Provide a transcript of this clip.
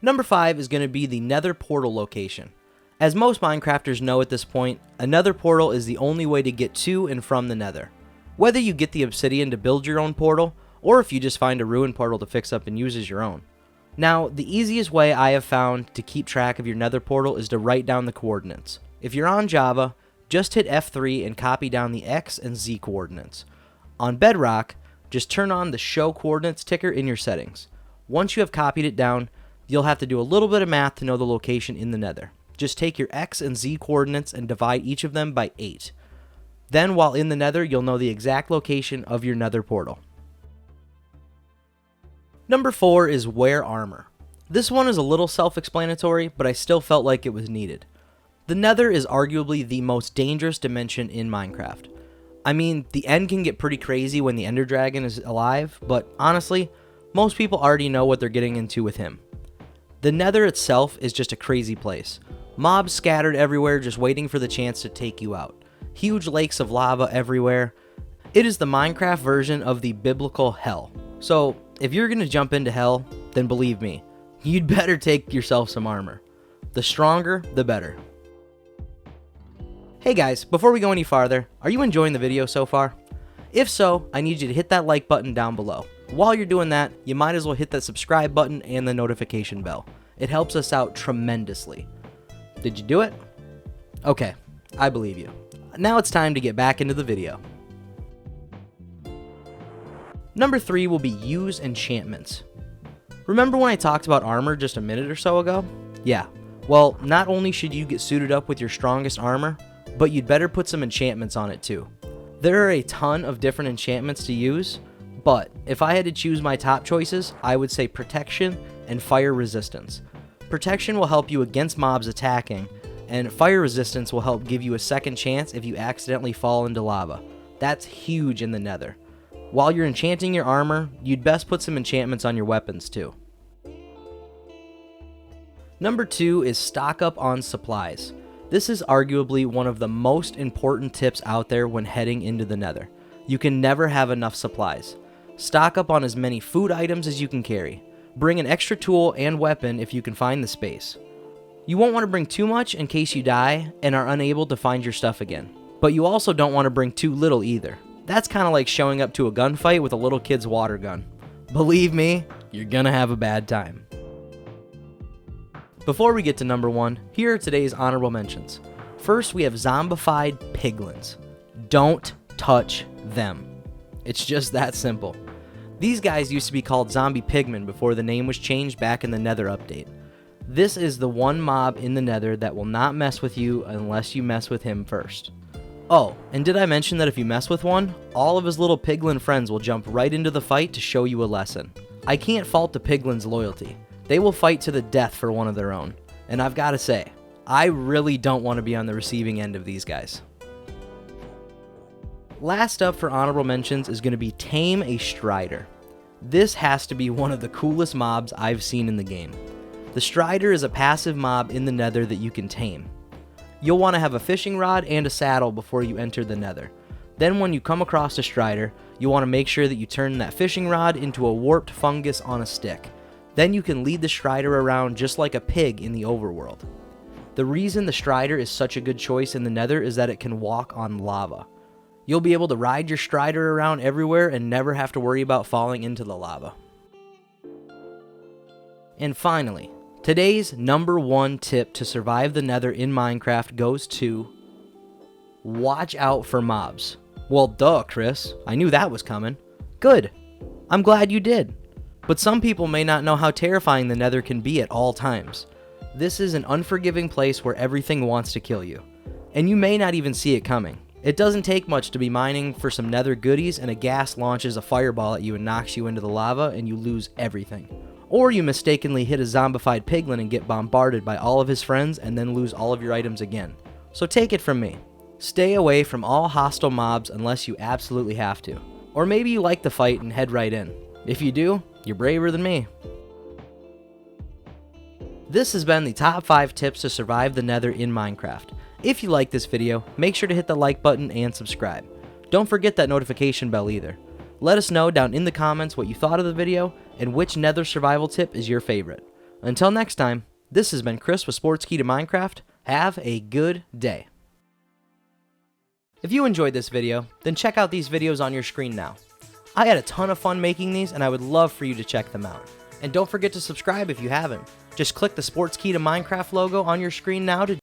Number 5 is going to be the Nether Portal location. As most Minecrafters know at this point, a Nether Portal is the only way to get to and from the Nether. Whether you get the obsidian to build your own portal, or if you just find a ruined portal to fix up and use as your own. Now, the easiest way I have found to keep track of your Nether Portal is to write down the coordinates. If you're on Java, just hit F3 and copy down the X and Z coordinates. On Bedrock, just turn on the Show Coordinates ticker in your settings. Once you have copied it down, you'll have to do a little bit of math to know the location in the Nether. Just take your X and Z coordinates and divide each of them by 8. Then, while in the Nether, you'll know the exact location of your Nether Portal. Number 4 is Wear Armor. This one is a little self-explanatory, but I still felt like it was needed. The Nether is arguably the most dangerous dimension in Minecraft. I mean, the end can get pretty crazy when the Ender Dragon is alive, but honestly, most people already know what they're getting into with him. The Nether itself is just a crazy place. Mobs scattered everywhere just waiting for the chance to take you out. Huge lakes of lava everywhere. It is the Minecraft version of the biblical hell. So, if you're going to jump into hell, then believe me, you'd better take yourself some armor. The stronger, the better. Hey guys, before we go any farther, are you enjoying the video so far? If so, I need you to hit that like button down below. While you're doing that, you might as well hit that subscribe button and the notification bell. It helps us out tremendously. Did you do it? Okay, I believe you. Now it's time to get back into the video. Number 3 will be use enchantments. Remember when I talked about armor just a minute or so ago? Yeah, well, not only should you get suited up with your strongest armor, but you'd better put some enchantments on it too. There are a ton of different enchantments to use, but if I had to choose my top choices, I would say protection and fire resistance. Protection will help you against mobs attacking, and fire resistance will help give you a second chance if you accidentally fall into lava. That's huge in the Nether. While you're enchanting your armor, you'd best put some enchantments on your weapons too. Number 2 is stock up on supplies. This is arguably one of the most important tips out there when heading into the Nether. You can never have enough supplies. Stock up on as many food items as you can carry. Bring an extra tool and weapon if you can find the space. You won't want to bring too much in case you die and are unable to find your stuff again. But you also don't want to bring too little either. That's kind of like showing up to a gunfight with a little kid's water gun. Believe me, you're gonna have a bad time. Before we get to number 1, here are today's honorable mentions. First, we have zombified piglins. Don't touch them. It's just that simple. These guys used to be called zombie pigmen before the name was changed back in the Nether update. This is the one mob in the Nether that will not mess with you unless you mess with him first. Oh, and did I mention that if you mess with one, all of his little piglin friends will jump right into the fight to show you a lesson. I can't fault the piglin's loyalty. They will fight to the death for one of their own. And I've got to say, I really don't want to be on the receiving end of these guys. Last up for honorable mentions is going to be Tame a Strider. This has to be one of the coolest mobs I've seen in the game. The Strider is a passive mob in the Nether that you can tame. You'll want to have a fishing rod and a saddle before you enter the Nether. Then when you come across a Strider, you want to make sure that you turn that fishing rod into a warped fungus on a stick. Then you can lead the Strider around just like a pig in the overworld. The reason the Strider is such a good choice in the Nether is that it can walk on lava. You'll be able to ride your Strider around everywhere and never have to worry about falling into the lava. And finally, today's number 1 tip to survive the Nether in Minecraft goes to watch out for mobs. Well, duh, Chris. I knew that was coming. Good. I'm glad you did. But some people may not know how terrifying the Nether can be at all times. This is an unforgiving place where everything wants to kill you. And you may not even see it coming. It doesn't take much to be mining for some Nether goodies and a ghast launches a fireball at you and knocks you into the lava and you lose everything. Or you mistakenly hit a zombified piglin and get bombarded by all of his friends and then lose all of your items again. So take it from me. Stay away from all hostile mobs unless you absolutely have to. Or maybe you like the fight and head right in. If you do, you're braver than me. This has been the top 5 tips to survive the Nether in Minecraft. If you like this video, make sure to hit the like button and subscribe. Don't forget that notification bell either. Let us know down in the comments what you thought of the video, and which Nether survival tip is your favorite. Until next time, this has been Chris with Sportskeeda Minecraft. Have a good day. If you enjoyed this video, then check out these videos on your screen now. I had a ton of fun making these, and I would love for you to check them out. And don't forget to subscribe if you haven't. Just click the Sportskeeda Minecraft logo on your screen now to